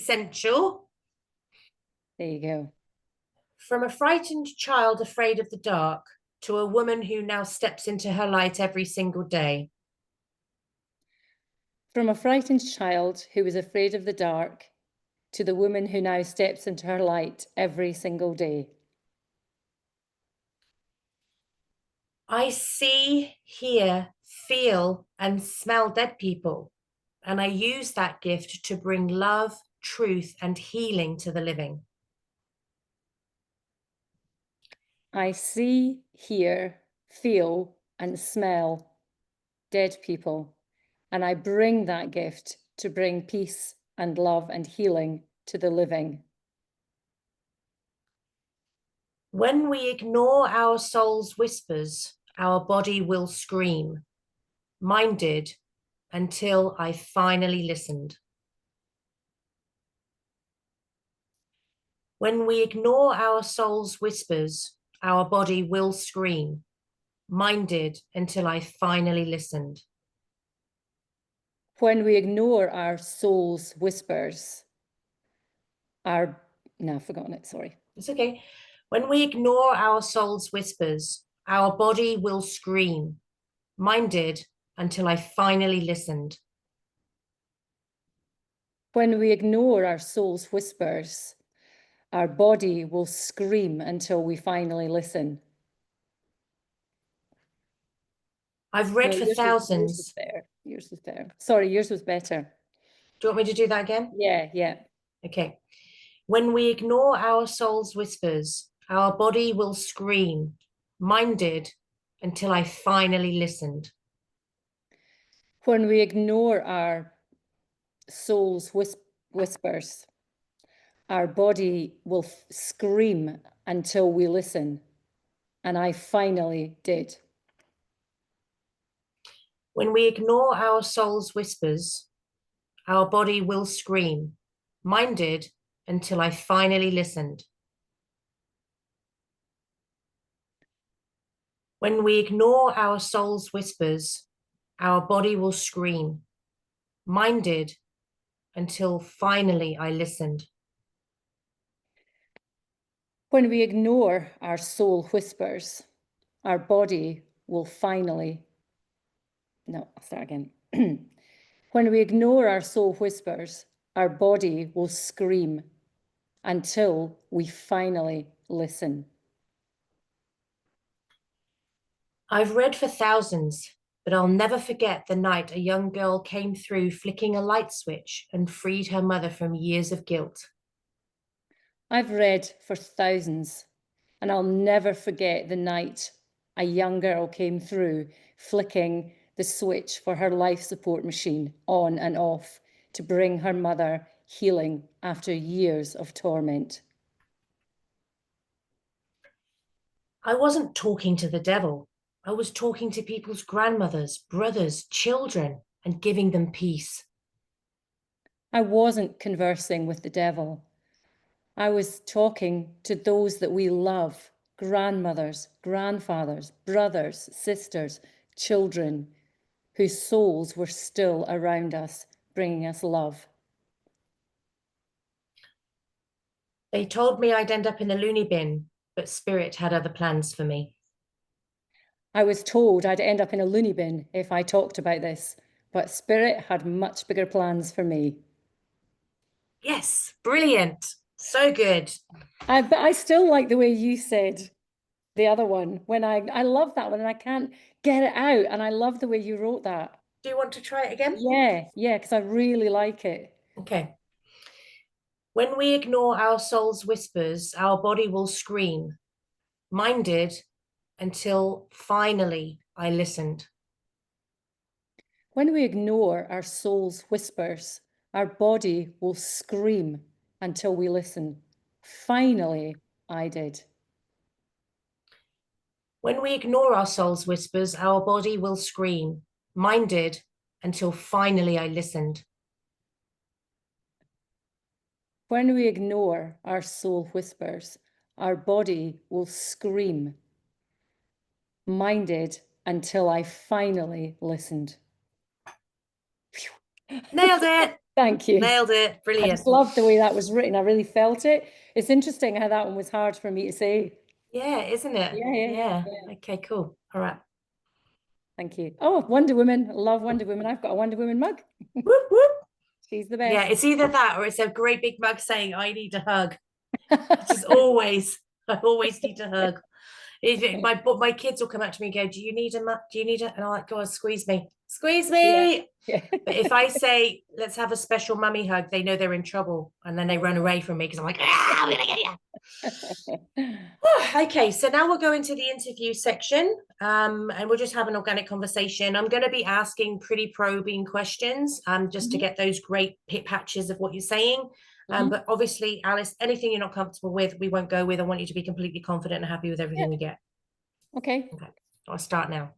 essential. There you go. From a frightened child afraid of the dark to a woman who now steps into her light every single day. From a frightened child who was afraid of the dark to the woman who now steps into her light every single day. I see, hear, feel, and smell dead people, and I use that gift to bring love, truth, and healing to the living. I see, hear, feel, and smell dead people, and I bring that gift to bring peace and love and healing to the living. When we ignore our soul's whispers, our body will scream. Mine did, until I finally listened. When we ignore our soul's whispers, our body will scream. Mine did, until I finally listened. When we ignore our soul's whispers, I've forgotten it, sorry. It's okay. When we ignore our soul's whispers, our body will scream. Mine did, until I finally listened. When we ignore our soul's whispers, our body will scream until we finally listen. I've read for thousands. Yours was better. Yours was better. Sorry, yours was better. Do you want me to do that again? Yeah. Okay. When we ignore our soul's whispers, our body will scream. Mine did, until I finally listened. When we ignore our soul's whispers, our body will scream until we listen. And I finally did. When we ignore our soul's whispers, our body will scream. Mine did, until I finally listened. When we ignore our soul's whispers, our body will scream. Mine did, until finally I listened. When we ignore our soul whispers, our body will finally... No, I'll start again. When we ignore our soul whispers, our body will scream until we finally listen. I've read for thousands, but I'll never forget the night a young girl came through flicking a light switch and freed her mother from years of guilt. I've read for thousands, and I'll never forget the night a young girl came through flicking the switch for her life support machine on and off to bring her mother healing after years of torment. I wasn't talking to the devil. I was talking to people's grandmothers, brothers, children, and giving them peace. I wasn't conversing with the devil. I was talking to those that we love, grandmothers, grandfathers, brothers, sisters, children, whose souls were still around us, bringing us love. They told me I'd end up in a loony bin, but Spirit had other plans for me. I was told I'd end up in a loony bin if I talked about this, but Spirit had much bigger plans for me. Yes, brilliant. So good. But I still like the way you said the other one. When I love that one and I can't get it out, and I love the way you wrote that. Do you want to try it again? Yeah, because I really like it. Okay. When we ignore our soul's whispers, our body will scream. Mine did, until finally I listened. When we ignore our soul's whispers, our body will scream until we listen. Finally, I did. When we ignore our soul's whispers, our body will scream. Mine did, until finally I listened. When we ignore our soul whispers, our body will scream. Mine did, until I finally listened. Nailed it. Thank you. Nailed it. I Brilliant. just loved the way that was written. I really felt it. It's interesting how that one was hard for me to say. Yeah, isn't it? Yeah, yeah, Yeah. yeah. Okay, cool. All right. Thank you. Oh, Wonder Woman. I love Wonder Woman. I've got a Wonder Woman mug. Whoop, whoop. She's the Yeah, best. it's either that or it's a great big mug saying, I need a hug. It's just always, I always need a hug. My kids will come up to me and go, do you need a mug? Do you need it? And I'm like, go on, squeeze me. Squeeze Yeah. me. Yeah. But if I say, let's have a special mummy hug, they know they're in trouble. And then they run away from me because I'm like, I'm going to get you. Okay, so now we'll go into the interview section, and we'll just have an organic conversation. I'm going to be asking pretty probing questions, just to get those great pit patches of what you're saying. But obviously, Alice, anything you're not comfortable with, we won't go with. I want you to be completely confident and happy with everything you get. Okay. Okay, I'll start now.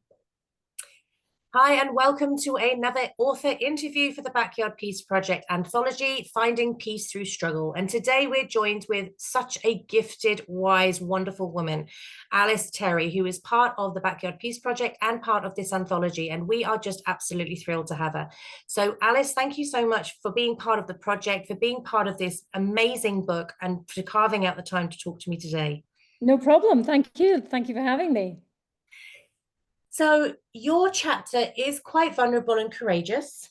Hi, and welcome to another author interview for the Backyard Peace Project anthology, Finding Peace Through Struggle. And today we're joined with such a gifted, wise, wonderful woman, Alice Terry, who is part of the Backyard Peace Project and part of this anthology. And we are just absolutely thrilled to have her. So, Alice, thank you so much for being part of the project, for being part of this amazing book, and for carving out the time to talk to me today. No problem. Thank you. Thank you for having me. So, your chapter is quite vulnerable and courageous.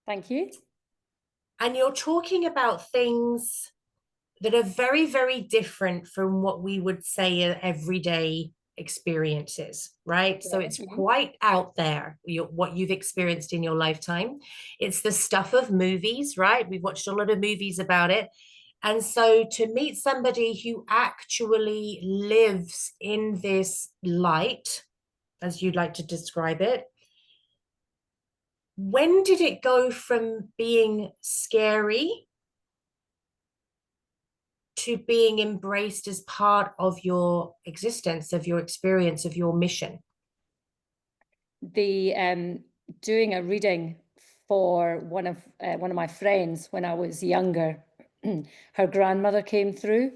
Thank you. And you're talking about things that are very, very different from what we would say are everyday experiences, right? So it's quite out there, what you've experienced in your lifetime. It's the stuff of movies, right? We've watched a lot of movies about it. And so to meet somebody who actually lives in this light, as you'd like to describe it, when did it go from being scary to being embraced as part of your existence, of your experience, of your mission? The doing a reading for one of my friends when I was younger, her grandmother came through,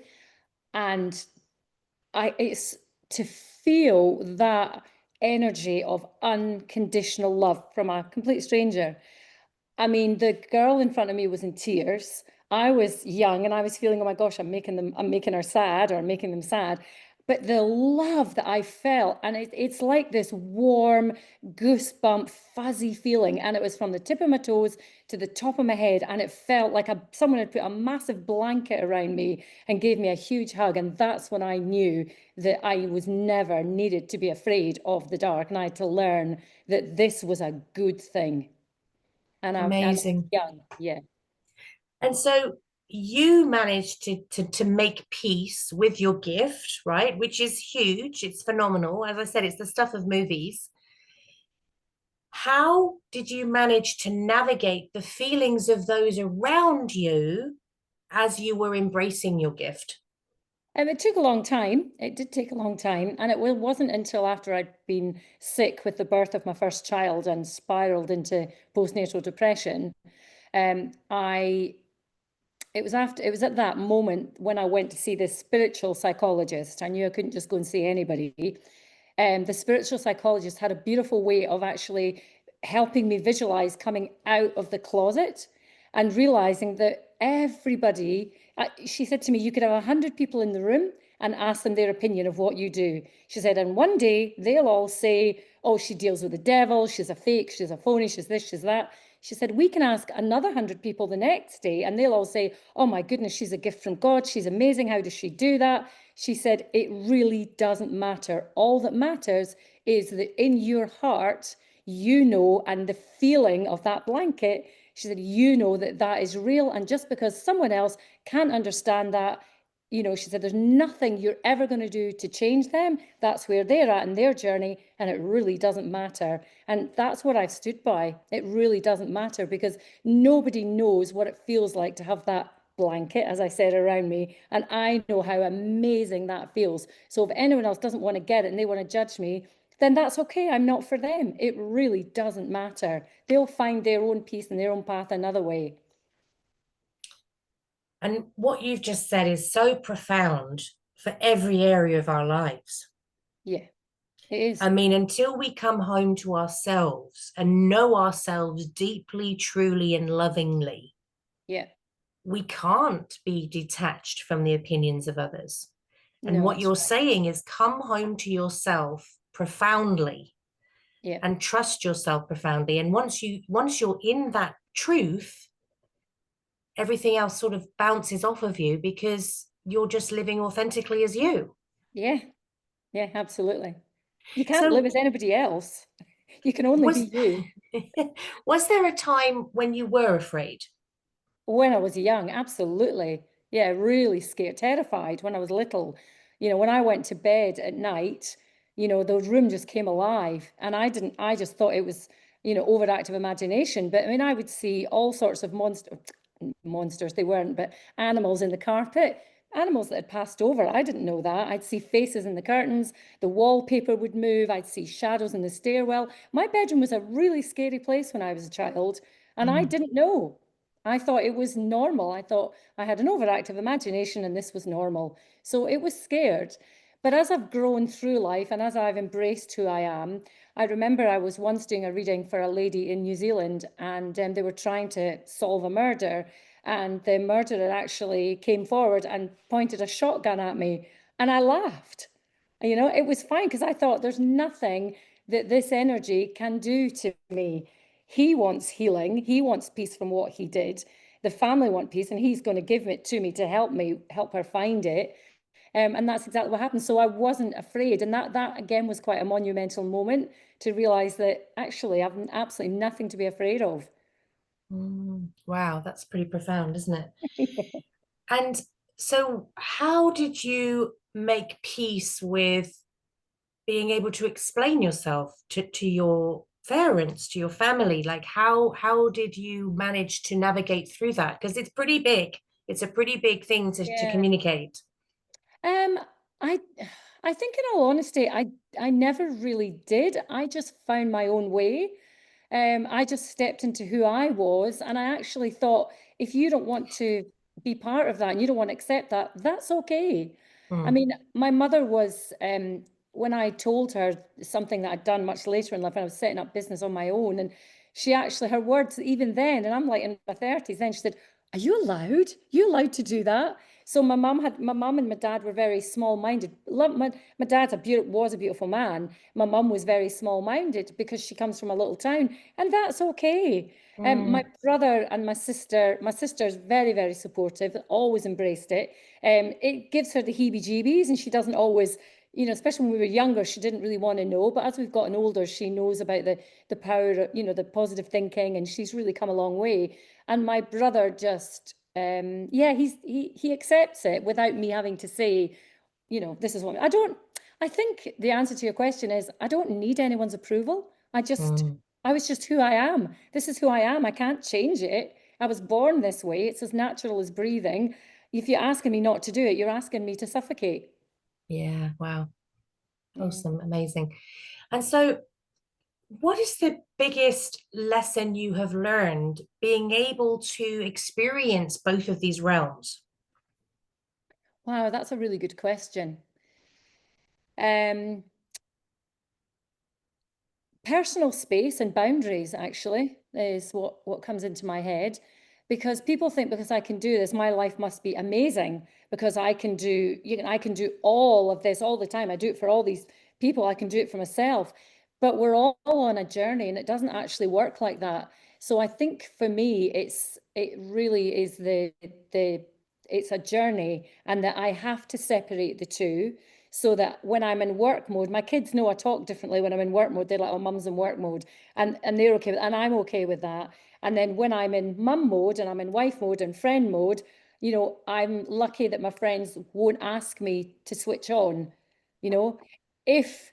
and it's to feel that energy of unconditional love from a complete stranger. I mean, the girl in front of me was in tears. I was young and I was feeling, oh my gosh, I'm making her sad, or I'm making them sad. But the love that I felt, and it's like this warm, goosebump, fuzzy feeling. And it was from the tip of my toes to the top of my head. And it felt like someone had put a massive blanket around me and gave me a huge hug. And that's when I knew that I was never needed to be afraid of the dark. And I had to learn that this was a good thing. And I was Amazing. young, yeah. And so you managed to make peace with your gift, right? Which is huge. It's phenomenal. As I said, it's the stuff of movies. How did you manage to navigate the feelings of those around you as you were embracing your gift? It took a long time. It did take a long time. And it wasn't until after I'd been sick with the birth of my first child and spiraled into postnatal depression. I It was at that moment when I went to see this spiritual psychologist. I knew I couldn't just go and see anybody. The spiritual psychologist had a beautiful way of actually helping me visualize coming out of the closet and realizing that everybody, she said to me, you could have 100 people in the room and ask them their opinion of what you do. She said, and one day they'll all say, oh, she deals with the devil, she's a fake, she's a phony, she's this, she's that. She said, we can ask another 100 people the next day and they'll all say, oh my goodness, she's a gift from God. She's amazing. How does she do that? She said, it really doesn't matter. All that matters is that in your heart, you know, and the feeling of that blanket, she said, you know that that is real. And just because someone else can't understand that, you know, she said, there's nothing you're ever going to do to change them. That's where they're at in their journey, and it really doesn't matter. And that's what I've stood by. It really doesn't matter, because nobody knows what it feels like to have that blanket, as I said, around me. And I know how amazing that feels. So if anyone else doesn't want to get it and they want to judge me, then that's okay. I'm not for them. It really doesn't matter. They'll find their own peace and their own path another way. And what you've just said is so profound for every area of our lives. Yeah, it is. I mean, until we come home to ourselves and know ourselves deeply, truly, and lovingly, Yeah. We can't be detached from the opinions of others. And No, what that's you're right. saying is come home to yourself profoundly Yeah. and trust yourself profoundly. And once you're in that truth, everything else sort of bounces off of you because you're just living authentically as you. Yeah. Yeah, absolutely. You can't live So as anybody else. You can only be was you. was there a time when you were afraid? When I was young, absolutely. Yeah, really scared, terrified when I was little. When I went to bed at night, the room just came alive. And I just thought it was, overactive imagination. But I mean, I would see all sorts of monsters, they weren't, but animals in the carpet, animals that had passed over. I didn't know that. I'd see faces in the curtains, the wallpaper would move, I'd see shadows in the stairwell. My bedroom was a really scary place when I was a child, and I Mm, didn't know. I thought it was normal. I thought I had an overactive imagination and this was normal. So it was scared. But as I've grown through life and as I've embraced who I am, I remember I was once doing a reading for a lady in New Zealand, and they were trying to solve a murder. And the murderer actually came forward and pointed a shotgun at me. And I laughed. It was fine because I thought there's nothing that this energy can do to me. He wants healing. He wants peace from what he did. The family want peace, and he's going to give it to me, help her find it. And that's exactly what happened. So I wasn't afraid. And that again was quite a monumental moment to realize that actually I've absolutely nothing to be afraid of. wow, that's pretty profound, isn't it? And so, how did you make peace with being able to explain yourself to your parents, to your family? Like, how did you manage to navigate through that? Because it's pretty big. It's a pretty big thing to Yeah. communicate. Um, I I think in all honesty, I never really did. I just found my own way. I just stepped into who I was, and I actually thought, if you don't want to be part of that and you don't want to accept that, that's okay. I Mm, mean, my mother was, when I told her something that I'd done much later in life, when I was setting up business on my own, and she actually, her words even then, and I'm like in my 30s, then she said, "Are you allowed? You allowed to do that?" So my mum and my dad were very small-minded. My dad was a beautiful man. My mum was very small-minded because she comes from a little town, and that's okay. My mm, brother and my sister's very, very supportive, always embraced it. It gives her the heebie-jeebies, and she doesn't always, especially when we were younger, she didn't really want to know. But as we've gotten older, she knows about the power, the positive thinking, and she's really come a long way. And my brother just, yeah, he accepts it without me having to say, this is what I don't. I think the answer to your question is I don't need anyone's approval. mm. I was just who I am. This is who I am. I can't change it. I was born this way. It's as natural as breathing. If you're asking me not to do it, you're asking me to suffocate. Yeah, wow. Yeah. Awesome, amazing. And so, what is the biggest lesson you have learned being able to experience both of these realms? Wow, that's a really good question. Um, Personal space and boundaries actually is what comes into my head, because people think because I can do this my life must be amazing, because I can do all of this all the time. I do it for all these people, I can do it for myself, but we're all on a journey and it doesn't actually work like that. So I think for me it really is the it's a journey, and that I have to separate the two, so that when I'm in work mode, my kids know I talk differently when I'm in work mode. They're like, "Oh, mum's in work mode," and they're okay with, and I'm okay with that. And then when I'm in mum mode and I'm in wife mode and friend mode, I'm lucky that my friends won't ask me to switch on. You know, if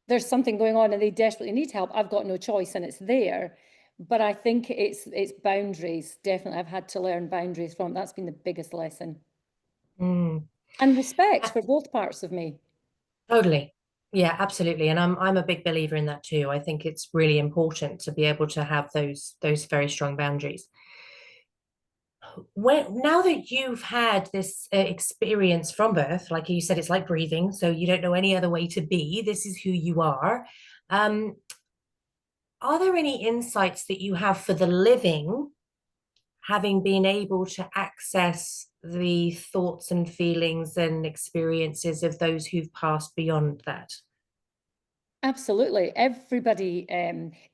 there's something going on and they desperately need help, I've got no choice and it's there. But I think it's boundaries. Definitely, I've had to learn boundaries from. That's been the biggest lesson. Mm. And respect for both parts of me. Totally. Yeah, absolutely. And I'm a big believer in that too. I think it's really important to be able to have those very strong boundaries. When now that you've had this experience from birth, like you said, it's like breathing, so you don't know any other way to be. This is who you um, are there any insights that you have for the living having been able to access the thoughts and feelings and experiences of those who've passed beyond that. Absolutely. Everybody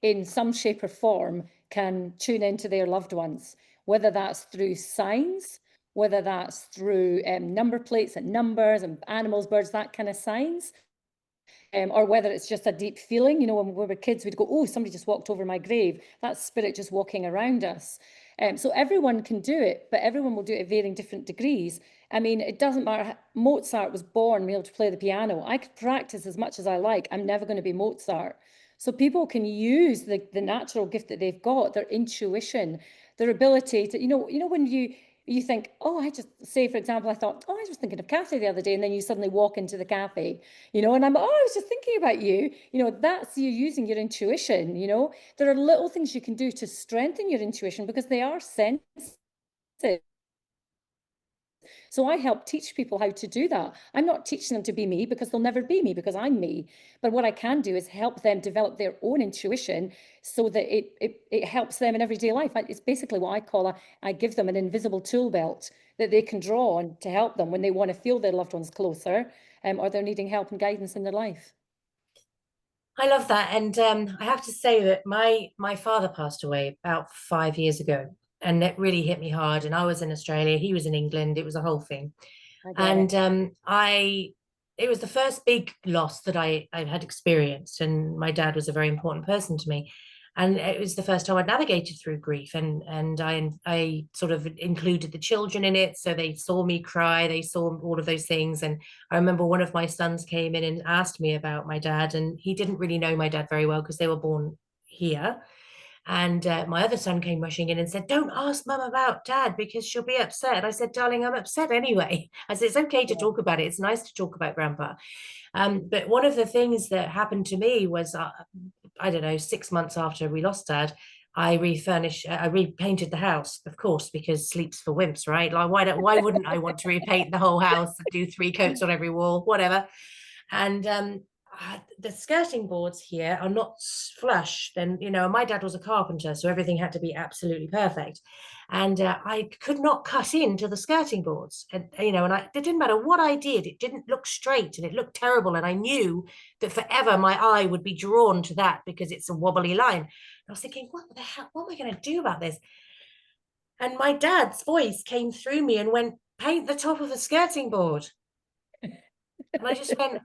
in some shape or form can tune into their loved ones, whether that's through signs, whether that's through number plates and numbers and animals, birds, that kind of signs. Or whether it's just a deep feeling. You know, when we were kids, we'd go, oh, somebody just walked over my grave. That's spirit just walking around us. So everyone can do it, but everyone will do it at varying different degrees. I mean, it doesn't matter. Mozart was born being able to play the piano. I could practice as much as I like. I'm never going to be Mozart. So people can use the natural gift that they've got, their intuition, their ability to, when you think, oh, I just say, for example, I thought, oh, I was thinking of Cathy the other day, and then you suddenly walk into the cafe, and I'm, oh, I was just thinking about you. That's you using your intuition. There are little things you can do to strengthen your intuition because they are sensitive. So I help teach people how to do that. I'm not teaching them to be me because they'll never be me because I'm me. But what I can do is help them develop their own intuition so that it helps them in everyday life. It's basically what I give them an invisible tool belt that they can draw on to help them when they want to feel their loved ones closer, or they're needing help and guidance in their life. I love that. And I have to say that my father passed away about 5 years ago, and it really hit me hard. And I was in Australia, he was in England. It was a whole thing. I get And it. it was the first big loss that I had experienced. And my dad was a very important person to me. And it was the first time I'd navigated through grief, and I sort of included the children in it, so they saw me cry, they saw all of those things. And I remember one of my sons came in and asked me about my dad, and he didn't really know my dad very well because they were born here. And my other son came rushing in and said, "Don't ask mum about dad because she'll be upset." I said, "Darling, I'm upset anyway." I said, "It's okay to Yeah. talk about it. It's nice to talk about grandpa." But one of the things that happened to me was, I don't know, 6 months after we lost dad, I repainted the house, of course, because sleep's for wimps, right? Like, why wouldn't I want to repaint the whole house, do 3 coats on every wall, whatever? And the skirting boards here are not flush. And my dad was a carpenter, so everything had to be absolutely perfect. And I could not cut into the skirting boards, and it didn't matter what I did, it didn't look straight, and it looked terrible. And I knew that forever my eye would be drawn to that because it's a wobbly line. I was thinking, what the hell? What am I going to do about this? And my dad's voice came through me and went, "Paint the top of the skirting board." And I just went,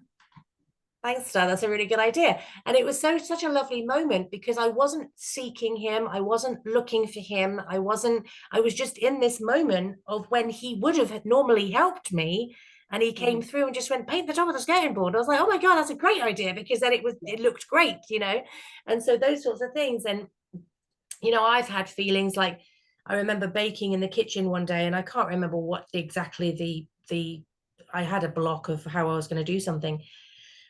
"Thanks, Dad. That's a really good idea." And it was such a lovely moment because I wasn't seeking him. I wasn't looking for him. I was just in this moment of when he would have normally helped me. And he came through and just went, "Paint the top of the skirting board." I was like, "Oh my God, that's a great idea," because then it looked great. And so those sorts of things. And, I've had feelings like, I remember baking in the kitchen one day, and I can't remember what exactly I had a block of how I was going to do something.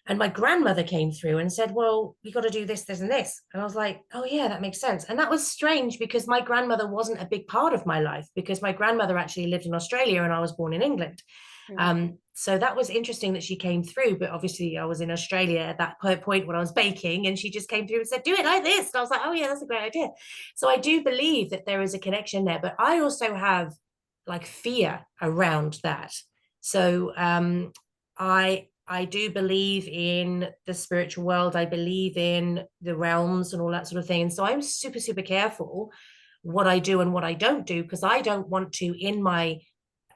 And my grandmother came through and said, "Well, you got to do this, this, and this." And I was like, "Oh, yeah, that makes sense." And that was strange because my grandmother wasn't a big part of my life, because my grandmother actually lived in Australia and I was born in England. So that was interesting that she came through. But obviously, I was in Australia at that point when I was baking, and she just came through and said, "Do it like this." And I was like, "Oh, yeah, that's a great idea." So I do believe that there is a connection there. But I also have like fear around that. So I do believe in the spiritual world. I believe in the realms and all that sort of thing. And so I'm super, super careful what I do and what I don't do, because I don't want to, in my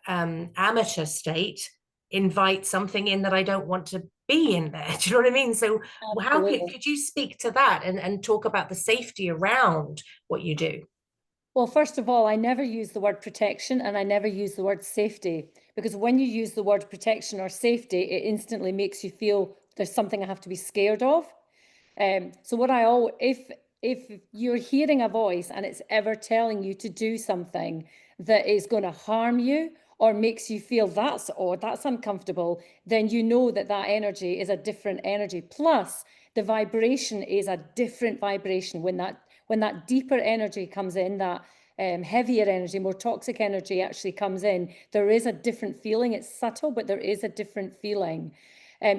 amateur state, invite something in that I don't want to be in there. Do you know what I mean? So how Absolutely. could you speak to that and talk about the safety around what you do? Well, first of all, I never use the word protection and I never use the word safety, because when you use the word protection or safety, it instantly makes you feel there's something I have to be scared of. So what I always, if you're hearing a voice and it's ever telling you to do something that is going to harm you or makes you feel that's odd, that's uncomfortable, then you know that that energy is a different energy. Plus, the vibration is a different vibration when that deeper energy comes in, that heavier energy, more toxic energy actually comes in. There is a different feeling. It's subtle, but there is a different feeling.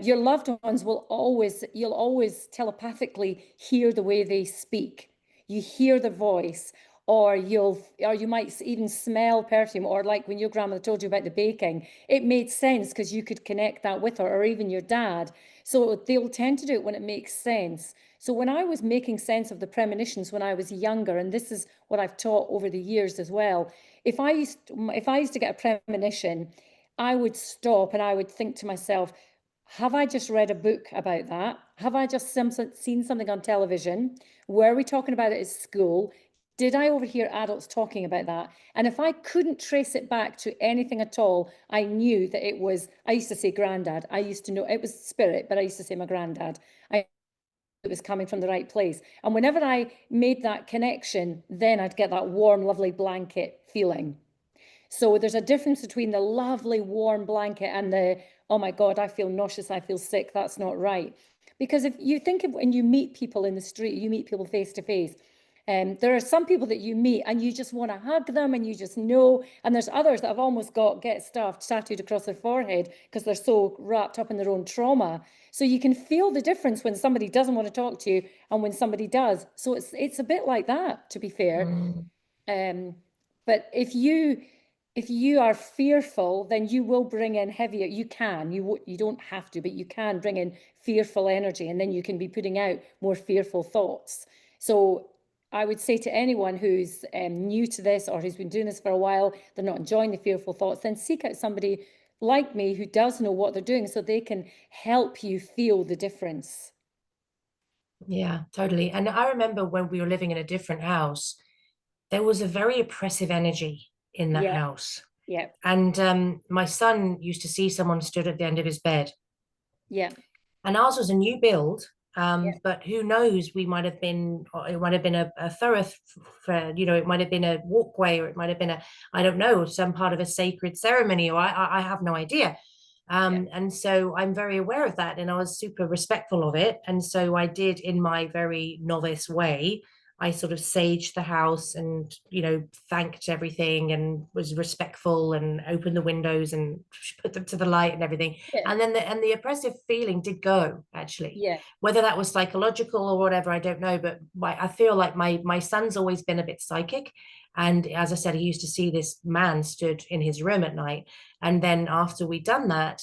Your loved ones you'll always telepathically hear the way they speak. You hear the voice, or you might even smell perfume, or like when your grandmother told you about the baking, it made sense because you could connect that with her, or even your dad. So they'll tend to do it when it makes sense. So when I was making sense of the premonitions when I was younger, and this is what I've taught over the years as well, if I used to get a premonition, I would stop and I would think to myself, have I just read a book about that? Have I just seen something on television? Were we talking about it at school? Did I overhear adults talking about that? And if I couldn't trace it back to anything at all, I knew that it was, I used to say granddad. I used to know it was spirit, but I used to say my granddad. It was coming from the right place. And whenever I made that connection, then I'd get that warm, lovely blanket feeling. So there's a difference between the lovely warm blanket and the, oh my God, I feel nauseous, I feel sick, that's not right. Because if you think of when you meet people in the street, you meet people face to face, there are some people that you meet and you just want to hug them and you just know, and there's others that have almost got get stuff tattooed across their forehead because they're so wrapped up in their own trauma. So you can feel the difference when somebody doesn't want to talk to you and when somebody does. So it's a bit like that, to be fair. Mm. But if you are fearful, then you will bring in heavier. You don't have to, but you can bring in fearful energy, and then you can be putting out more fearful thoughts. So I would say to anyone who's new to this or who's been doing this for a while, they're not enjoying the fearful thoughts, then seek out somebody like me who does know what they're doing so they can help you feel the difference. Yeah, totally. And I remember when we were living in a different house, there was a very oppressive energy in that Yeah, house. yeah, And my son used to see someone stood at the end of his bed. yeah, And ours was a new build, yeah, but who knows, we might have been, or it might have been a thoroughfare, it might have been a walkway, or it might have been I don't know, some part of a sacred ceremony, or I have no idea. yeah, And so I'm very aware of that, and I was super respectful of it. And so I did, in my very novice way, I sort of saged the house and, thanked everything and was respectful and opened the windows and put them to the light and everything. yeah, And then the oppressive feeling did go, actually. yeah, Whether that was psychological or whatever, I don't know. But I feel like my son's always been a bit psychic. And as I said, he used to see this man stood in his room at night. And then after we'd done that,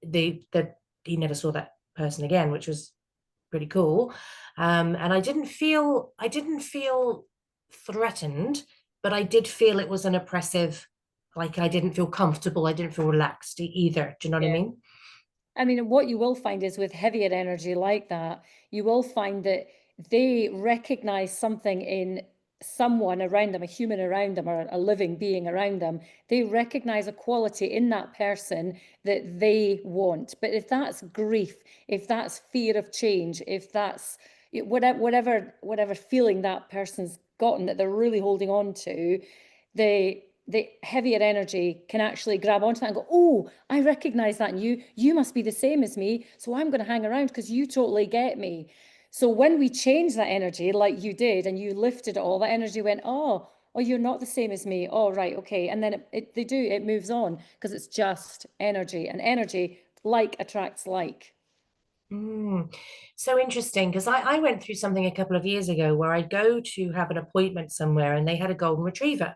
the he never saw that person again, which was pretty cool. And I didn't feel threatened, but I did feel it was an oppressive, like I didn't feel comfortable. I didn't feel relaxed either. Do you know what I yeah. mean? I mean, what you will find is with heavier energy like that, you will find that they recognize something in someone around them, a human around them, or a living being around them. They recognize a quality in that person that they want. But if that's grief, if that's fear of change, if that's whatever feeling that person's gotten that they're really holding on to, the heavier energy can actually grab onto that and go, oh, I recognize that in you must be the same as me, so I'm going to hang around because you totally get me. So when we change that energy like you did and you lifted it all, that energy went, oh, you're not the same as me. Oh, right, okay. And then it moves on because it's just energy, and energy like attracts like. Mm. So interesting, because I went through something a couple of years ago where I'd go to have an appointment somewhere and they had a golden retriever.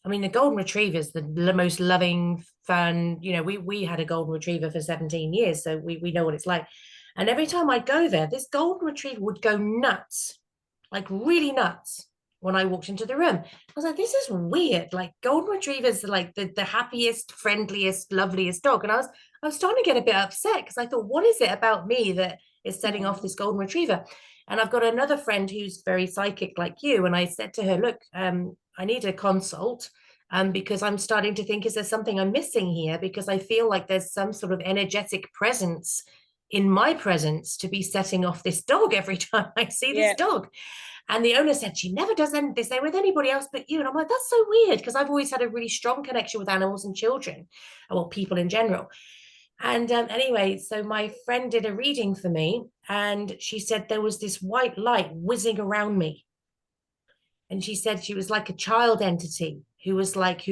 I mean, the golden retriever is the most loving, fun. We had a golden retriever for 17 years, so we know what it's like. And every time I'd go there, this golden retriever would go nuts, like really nuts, when I walked into the room. I was like, this is weird. Like golden retrievers are like the happiest, friendliest, loveliest dog. And I was starting to get a bit upset because I thought, what is it about me that is setting off Oh, this golden retriever? And I've got another friend who's very psychic like you. And I said to her, look, I need a consult, because I'm starting to think, is there something I'm missing here? Because I feel like there's some sort of energetic presence in my presence to be setting off this dog every time I see this yeah, dog. And the owner said she never does this there with anybody else but you. And I'm like, that's so weird, because I've always had a really strong connection with animals and children, well, people in general. And anyway, so my friend did a reading for me, and she said there was this white light whizzing around me. And she said she was like a child entity who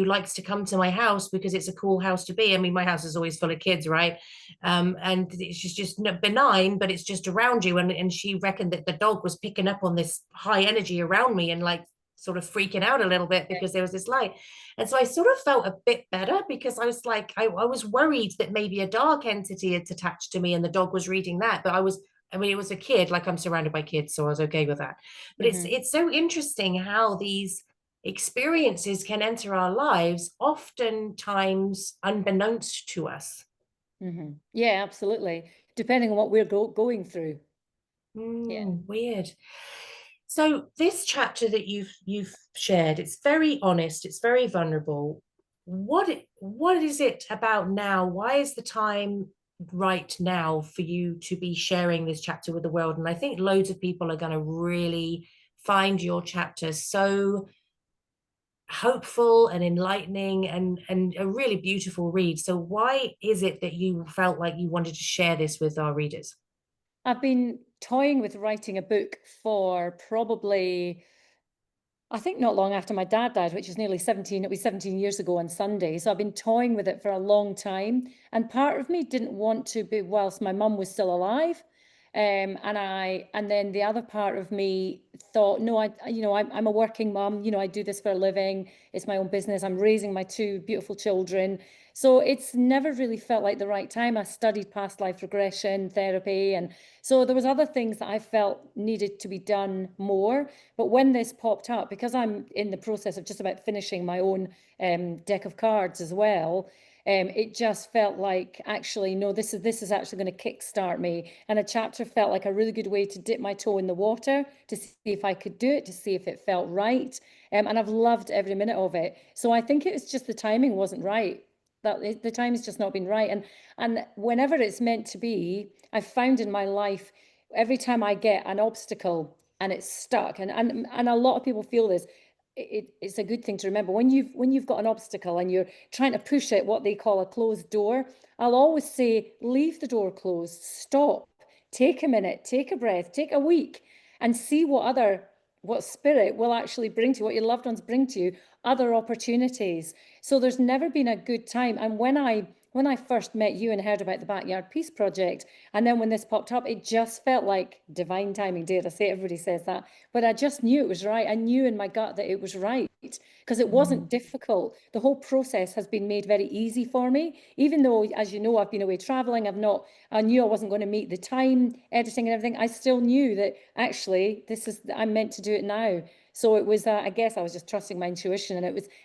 likes to come to my house because it's a cool house to be. I mean, my house is always full of kids, right? And she's just benign, but it's just around you. And she reckoned that the dog was picking up on this high energy around me and like sort of freaking out a little bit because there was this light. And so I sort of felt a bit better because I was like, I was worried that maybe a dark entity had attached to me and the dog was reading that. But I mean, it was a kid, like I'm surrounded by kids, so I was okay with that. But it's so interesting how these experiences can enter our lives, oftentimes unbeknownst to us. Yeah, absolutely. Depending on what we're going through. Yeah. Weird. So this chapter that you've shared, it's very honest, it's very vulnerable. What is it about now? Why is the time right now for you to be sharing this chapter with the world? And I think loads of people are going to really find your chapter so hopeful and enlightening and a really beautiful read. So why is it that you felt like you wanted to share this with our readers? I've been toying with writing a book for probably, I think not long after my dad died, which is nearly 17, it was 17 years ago on Sunday. So I've been toying with it for a long time. And part of me didn't want to be whilst my mum was still alive. And then the other part of me thought, no, I'm a working mum, I do this for a living. It's my own business. I'm raising my two beautiful children. So it's never really felt like the right time. I studied past life regression therapy. And so there was other things that I felt needed to be done more. But when this popped up, because I'm in the process of just about finishing my own deck of cards as well, it just felt like actually, no, this is actually going to kickstart me. And a chapter felt like a really good way to dip my toe in the water to see if I could do it, to see if it felt right. And I've loved every minute of it. So I think it was just the timing wasn't right. The time has just not been right. And whenever it's meant to be, I've found in my life, every time I get an obstacle and it's stuck, and a lot of people feel this, it's a good thing to remember when you've got an obstacle and you're trying to push it, what they call a closed door. I'll always say, leave the door closed, stop, take a minute, take a breath, take a week, and see what spirit will actually bring to you, what your loved ones bring to you, other opportunities. So there's never been a good time. And when I first met you and heard about the Backyard Peace Project, and then when this popped up, it just felt like divine timing. Dare I say, everybody says that, but I just knew it was right. I knew in my gut that it was right because it wasn't difficult. The whole process has been made very easy for me, even though, as you know, I've been away traveling. I knew I wasn't going to meet the time editing and everything. I still knew that actually I'm meant to do it now. So it was, I guess I was just trusting my intuition,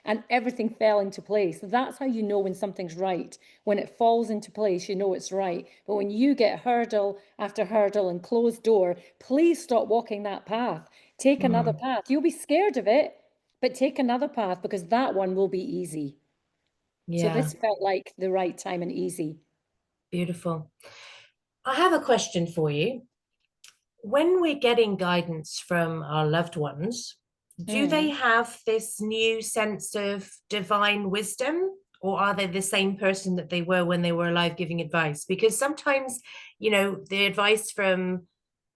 and everything fell into place. That's how you know when something's right. When it falls into place, you know it's right. But when you get hurdle after hurdle and closed door, please stop walking that path. Take another path. You'll be scared of it, but take another path because that one will be easy. So Yeah, this felt like the right time and easy. beautiful. I have a question for you. When we're getting guidance from our loved ones, do they Mm. have this new sense of divine wisdom, or are they the same person that they were when they were alive giving advice? Because sometimes, the advice from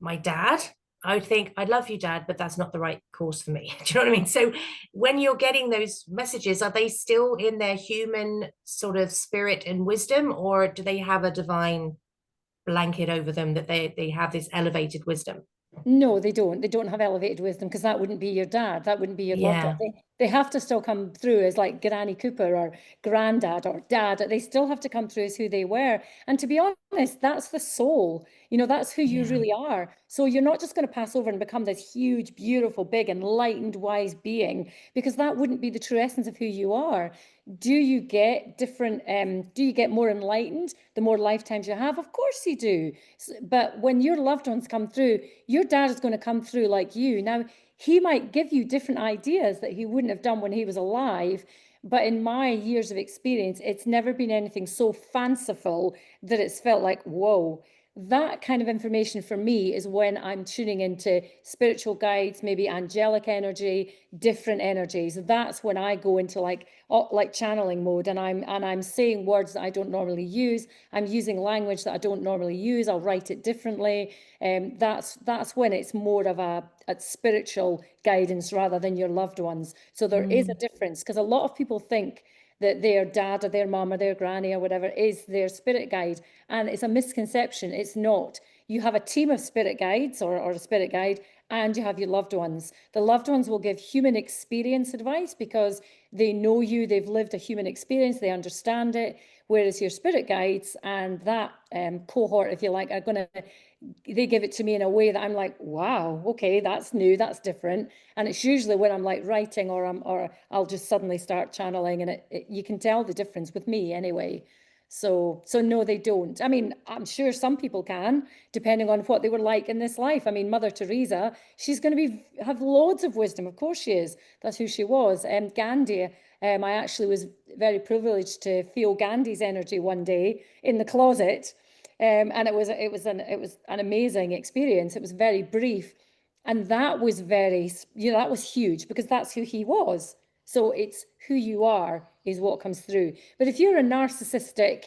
my dad, I would think, I love you, Dad, but that's not the right course for me. Do you know what I mean? So when you're getting those messages, are they still in their human sort of spirit and wisdom, or do they have a divine blanket over them that they have this elevated wisdom? No, they don't. They don't have elevated wisdom because that wouldn't be your dad. That wouldn't be your loved one. Yeah, They have to still come through as like Granny Cooper or Granddad or Dad. They still have to come through as who they were. And to be honest, that's the soul. That's who you yeah. really are. So you're not just going to pass over and become this huge, beautiful, big, enlightened, wise being because that wouldn't be the true essence of who you are. Do you get more enlightened the more lifetimes you have? Of course you do. But when your loved ones come through, your dad is going to come through like you. Now, he might give you different ideas that he wouldn't have done when he was alive. But in my years of experience, it's never been anything so fanciful that it's felt like, whoa. That kind of information for me is when I'm tuning into spiritual guides, maybe angelic energy, different energies. That's when I go into like channeling mode, and I'm saying words that I don't normally use. I'm using language that I don't normally use. I'll write it differently. That's when it's more of a spiritual guidance rather than your loved ones. So there is a Mm, difference because a lot of people think that their dad or their mum or their granny or whatever is their spirit guide. And it's a misconception. It's not. You have a team of spirit guides or a spirit guide, and you have your loved ones. The loved ones will give human experience advice because they know you, they've lived a human experience, they understand it. Whereas your spirit guides and that cohort, if you like, are going to, they give it to me in a way that I'm like, wow, okay, that's new, that's different. And it's usually when I'm like writing or I'll just suddenly start channeling, and you can tell the difference with me anyway. So no, they don't. I mean, I'm sure some people can, depending on what they were like in this life. I mean, Mother Teresa, she's going to have loads of wisdom. Of course she is. That's who she was. Gandhi, I actually was very privileged to feel Gandhi's energy one day in the closet. And it was an amazing experience. It was very brief. And that was that was huge because that's who he was. So it's who you are is what comes through. But if you're a narcissistic,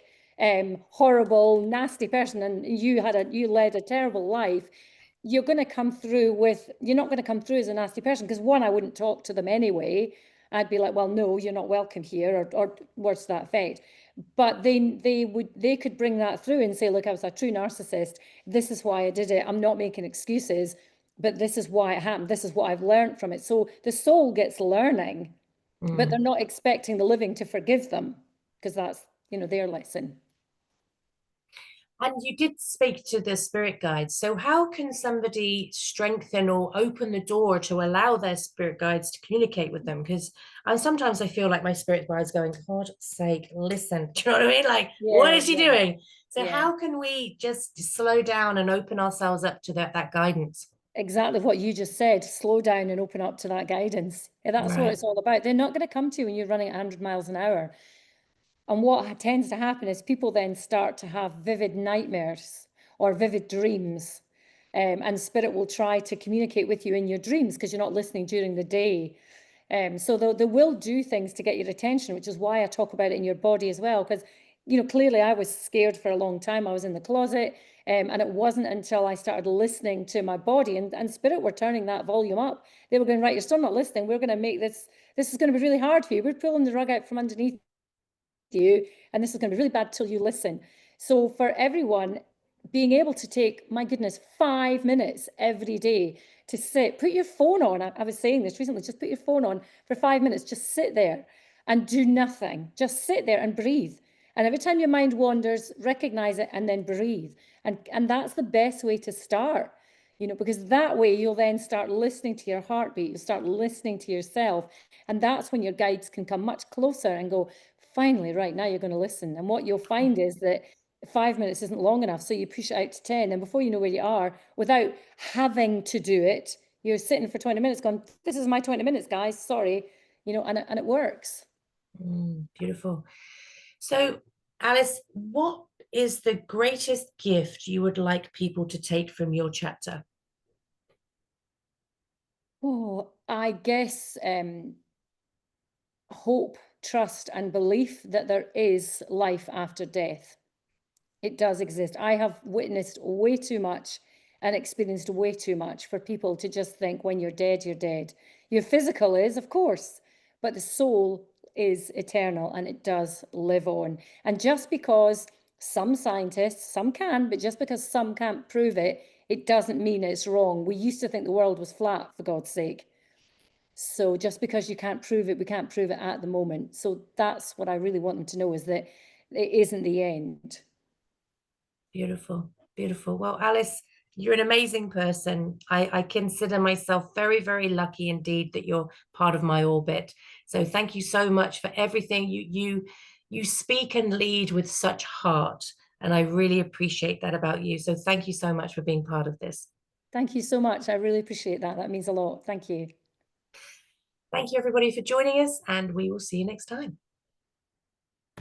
horrible, nasty person and you led a terrible life, you're not going to come through as a nasty person because one, I wouldn't talk to them anyway. I'd be like, well, no, you're not welcome here, or words to that effect. But they could bring that through and say, look, I was a true narcissist. This is why I did it. I'm not making excuses, but this is why it happened. This is what I've learned from it. So the soul gets learning, but they're not expecting the living to forgive them because that's, their lesson. And you did speak to the spirit guides. So how can somebody strengthen or open the door to allow their spirit guides to communicate with them? Because sometimes I feel like my spirit guides going, God's sake, listen. Do you know what I mean? Like, what Yeah, is she yeah, doing? So yeah. how can we just slow down and open ourselves up to that guidance? Exactly what you just said. Slow down and open up to that guidance. That's what Right. it's all about. They're not going to come to you when you're running at 100 miles an hour. And what tends to happen is people then start to have vivid nightmares or vivid dreams. And spirit will try to communicate with you in your dreams because you're not listening during the day. So they will do things to get your attention, which is why I talk about it in your body as well. Because, clearly I was scared for a long time. I was in the closet. And it wasn't until I started listening to my body and spirit were turning that volume up. They were going, right, you're still not listening. We're going to make this is going to be really hard for you. We're pulling the rug out from underneath you, and this is going to be really bad till you listen. So for everyone, being able to take, my goodness, 5 minutes every day to sit, put your phone on. I was saying this recently, just put your phone on for 5 minutes, just sit there and do nothing. Just sit there and breathe. And every time your mind wanders, recognize it and then breathe. And that's the best way to start, because that way you'll then start listening to your heartbeat, you'll start listening to yourself. And that's when your guides can come much closer and go, finally, right, now you're going to listen. And what you'll find is that 5 minutes isn't long enough. So you push it out to 10. And before you know where you are, without having to do it, you're sitting for 20 minutes going, this is my 20 minutes, guys. Sorry. And it works. Beautiful. So, Alice, what is the greatest gift you would like people to take from your chapter? Oh, I guess hope, trust, and belief that there is life after death. It does exist. I have witnessed way too much and experienced way too much for people to just think when you're dead, you're dead. Your physical is, of course, but the soul is eternal and it does live on. And just because some scientists, some can, but just because some can't prove it, it doesn't mean it's wrong. We used to think the world was flat, for God's sake. So just because you can't prove it, we can't prove it at the moment. So that's what I really want them to know, is that it isn't the end. Beautiful, beautiful. Well, Alice, you're an amazing person. I consider myself very, very lucky indeed that you're part of my orbit. So thank you so much for everything. You speak and lead with such heart, and I really appreciate that about you. So thank you so much for being part of this. Thank you so much. I really appreciate that. That means a lot. Thank you. Thank you, everybody, for joining us, and we will see you next time.